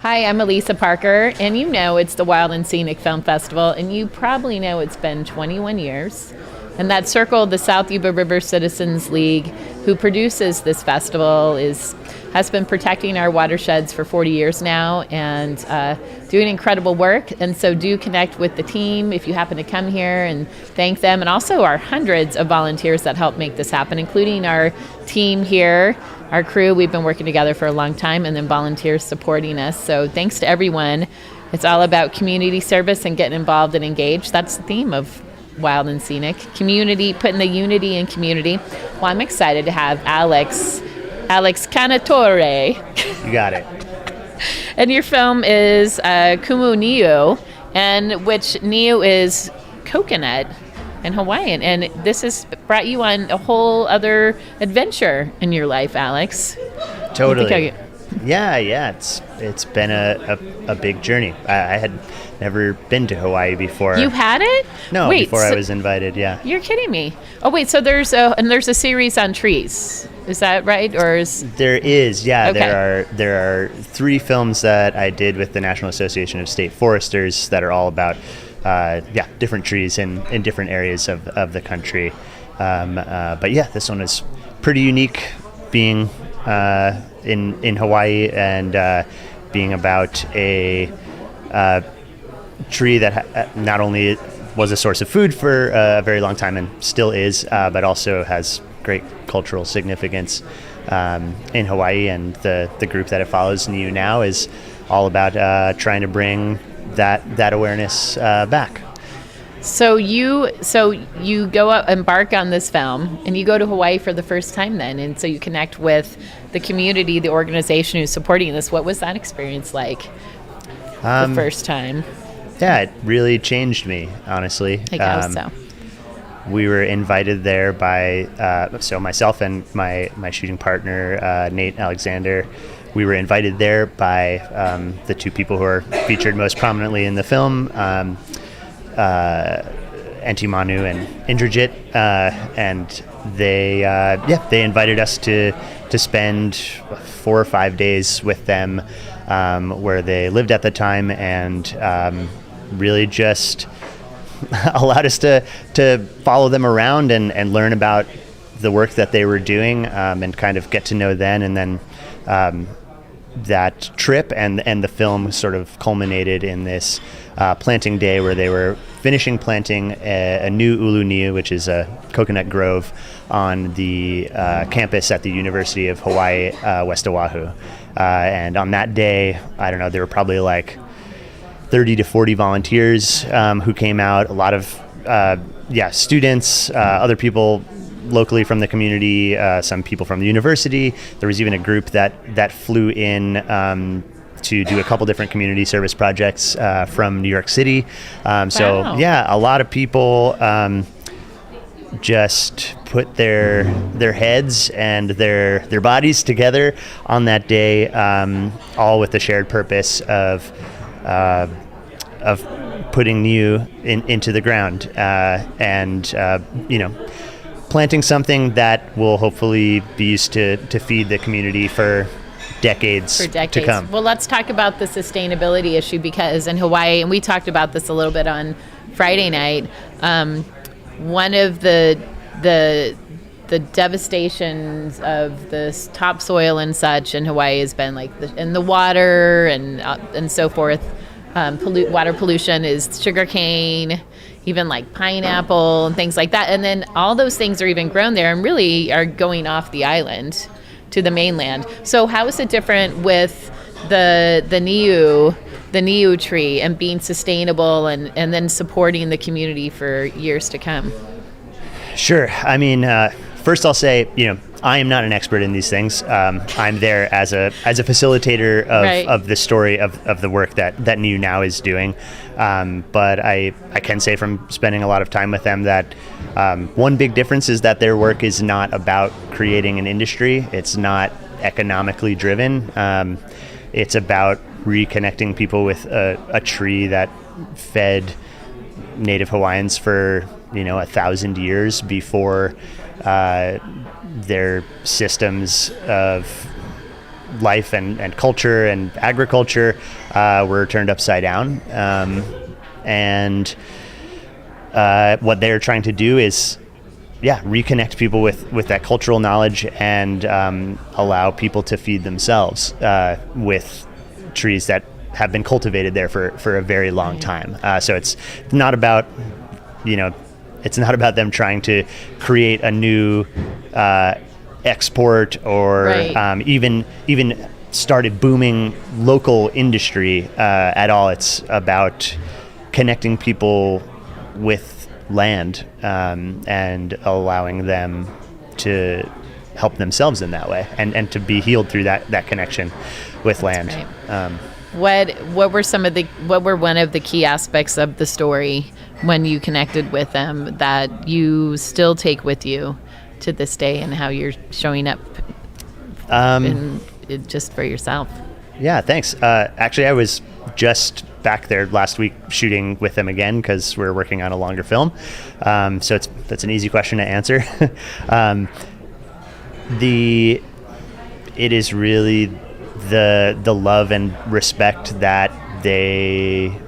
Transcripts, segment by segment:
Hi, I'm Elisa Parker, and you know it's the Wild and Scenic Film Festival, and you probably know it's been 21 years. And that circle, the South Yuba River Citizens League, who produces this festival, has been protecting our watersheds for 40 years now and doing incredible work. And so do connect with the team if you happen to come here and thank them. And also our hundreds of volunteers that help make this happen, including our team here, our crew. We've been working together for a long time, and then volunteers supporting us. So thanks to everyone. It's all about community service and getting involved and engaged. That's the theme of Wild and Scenic. Community, putting the unity in community. Well, I'm excited to have Alex Cantatore. You got it. And your film is Kumu Niu, and which Niu is coconut in Hawaiian. And this has brought you on a whole other adventure in your life, Alex. Totally. Yeah. It's been a big journey. I had never been to Hawaii before. You hadn't? No, before I was invited. Yeah. You're kidding me. Oh wait, so there's a series on trees. Is that right, or is there is? Yeah, okay. There are 3 films that I did with the National Association of State Foresters that are all about different trees in different areas of the country. But yeah, this one is pretty unique, being in Hawaii and being about a tree that not only was a source of food for a very long time and still is, but also has great cultural significance in Hawaii. And the group that it follows, Niu Now, is all about trying to bring that awareness back. So you go out, embark on this film, and you go to Hawaii for the first time then, and so you connect with the community, the organization who's supporting this. What was that experience like the first time? Yeah, it really changed me, honestly. I guess so. We were invited there by myself and my shooting partner, Nate Alexander. We were invited there by the 2 people who are featured most prominently in the film, Antimanu and Indrajit, and they invited us to spend 4 or 5 days with them, where they lived at the time, and really just allowed us to follow them around and learn about the work that they were doing, and kind of get to know them. And then that trip and the film sort of culminated in this planting day where they were finishing planting a new ulu niu, which is a coconut grove on the campus at the University of Hawaii, West Oahu. And on that day, I don't know, there were probably like 30 to 40 volunteers who came out, a lot of students, other people locally from the community, some people from the university. There was even a group that flew in to do a couple different community service projects from New York City. So yeah, a lot of people just put their heads and their bodies together on that day, all with the shared purpose of putting Niu into the ground, and planting something that will hopefully be used to feed the community for decades to come. Well, let's talk about the sustainability issue, because in Hawaii, and we talked about this a little bit on Friday night, one of the devastations of this topsoil and such in Hawaii has been like in the water and so forth. Water pollution is sugarcane, even like pineapple and things like that. And then all those things are even grown there and really are going off the island to the mainland. So how is it different with the Niu tree and being sustainable and then supporting the community for years to come? Sure. I mean, first I'll say, I am not an expert in these things. I'm there as a facilitator of the story of the work that Niu Now is doing. But I can say from spending a lot of time with them that one big difference is that their work is not about creating an industry. It's not economically driven. It's about reconnecting people with a tree that fed Native Hawaiians for 1,000 years before their systems of life and culture and agriculture were turned upside down. And what they're trying to do is, reconnect people with that cultural knowledge and allow people to feed themselves with trees that have been cultivated there for a very long time. So it's not about, it's not about them trying to create a new export or even started booming local industry at all. It's about connecting people with land and allowing them to help themselves in that way and to be healed through that connection with land. What were one of the key aspects of the story when you connected with them that you still take with you to this day, and how you're showing up just for yourself? Yeah, thanks. Actually, I was just back there last week shooting with them again because we're working on a longer film. So that's an easy question to answer. It is really the love and respect that they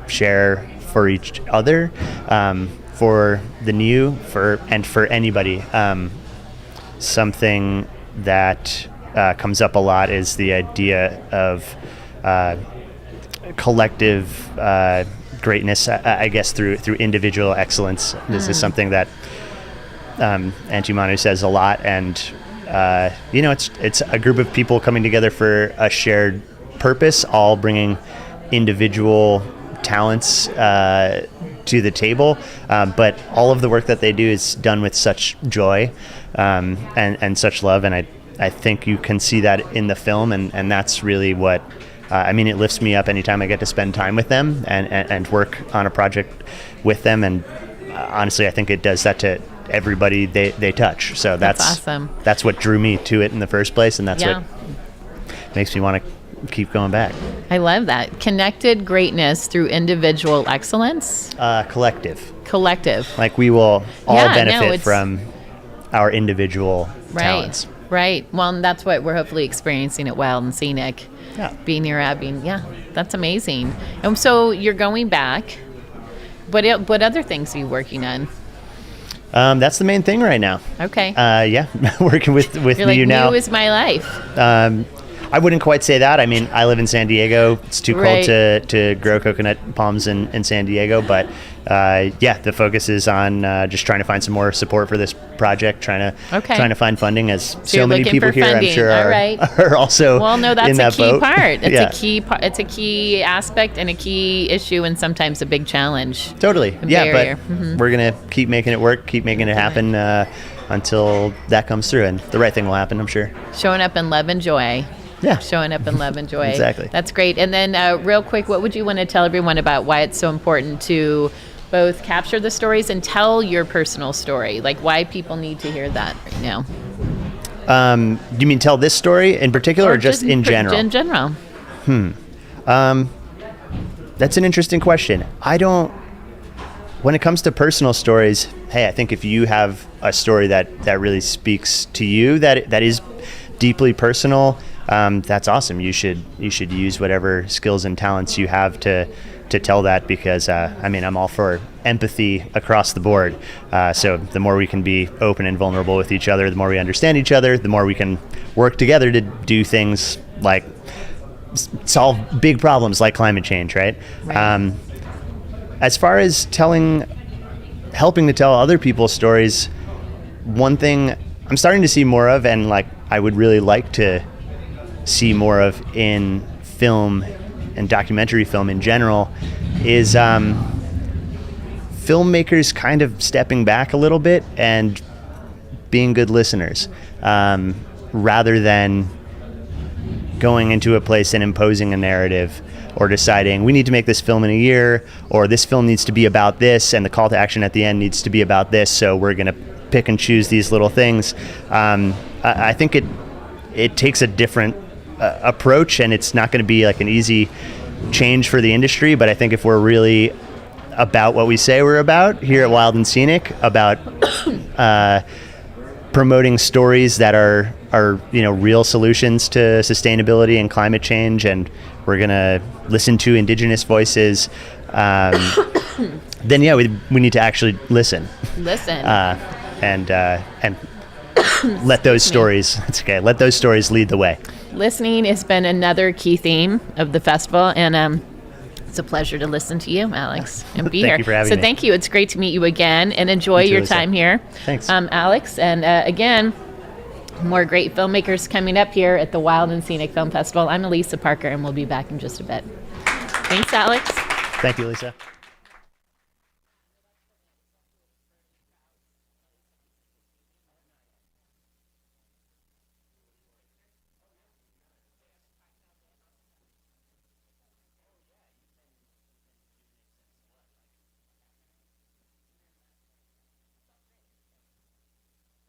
share for each other, for the Niu, for anybody. Something that comes up a lot is the idea of collective greatness, I guess, through individual excellence. This is something that Auntie Manu says a lot, and it's a group of people coming together for a shared purpose, all bringing individual talents to the table, but all of the work that they do is done with such joy and such love, and I think you can see that in the film, and that's really what it lifts me up anytime I get to spend time with them and work on a project with them, and honestly I think it does that to everybody they touch. So that's awesome. That's what drew me to it in the first place, and that's what makes me want to keep going back. I love that. Connected greatness through individual excellence. Collective. Like we will all benefit from our individual talents. Right. Well, and that's what we're hopefully experiencing at Wild and Scenic. Yeah. Being here, that's amazing. And so you're going back. What other things are you working on? That's the main thing right now. Okay. Working with You're Niu now. Niu is my life. I wouldn't quite say that. I mean, I live in San Diego. It's too cold to grow coconut palms in San Diego. But the focus is on just trying to find some more support for this project, trying to find funding, as so many people here I'm sure are also that's in that a key boat. part. It's a key aspect and a key issue, and sometimes a big challenge. Totally. Barrier. But we're going to keep making it work, keep making it happen until that comes through, and the right thing will happen, I'm sure. Showing up in love and joy. Yeah. Showing up in love and joy. Exactly. That's great. And then real quick, what would you want to tell everyone about why it's so important to both capture the stories and tell your personal story? Like why people need to hear that right now? Do you mean tell this story in particular or just in general? In general. That's an interesting question. When it comes to personal stories, I think if you have a story that really speaks to you, that is deeply personal, that's awesome. You should use whatever skills and talents you have to tell that, because I'm all for empathy across the board. So the more we can be open and vulnerable with each other, the more we understand each other, the more we can work together to do things like solve big problems like climate change, right? As far as helping to tell other people's stories, one thing I'm starting to see more of, and I would really like to see more of in film and documentary film in general, is filmmakers kind of stepping back a little bit and being good listeners, rather than going into a place and imposing a narrative or deciding we need to make this film in a year, or this film needs to be about this and the call to action at the end needs to be about this, so we're going to pick and choose these little things. I think it takes a different approach, and it's not going to be like an easy change for the industry, but I think if we're really about what we say we're about here at Wild and Scenic, about promoting stories that are are real solutions to sustainability and climate change, and we're gonna listen to indigenous voices, then we need to actually listen. And let those stories. It's okay. Let those stories lead the way. Listening has been another key theme of the festival, and it's a pleasure to listen to you, Alex, and be here. Thank you for having me. Thank you. It's great to meet you again, and enjoy your time here. Thanks, Alex. And again, more great filmmakers coming up here at the Wild and Scenic Film Festival. I'm Elisa Parker, and we'll be back in just a bit. Thanks, Alex. Thank you, Lisa.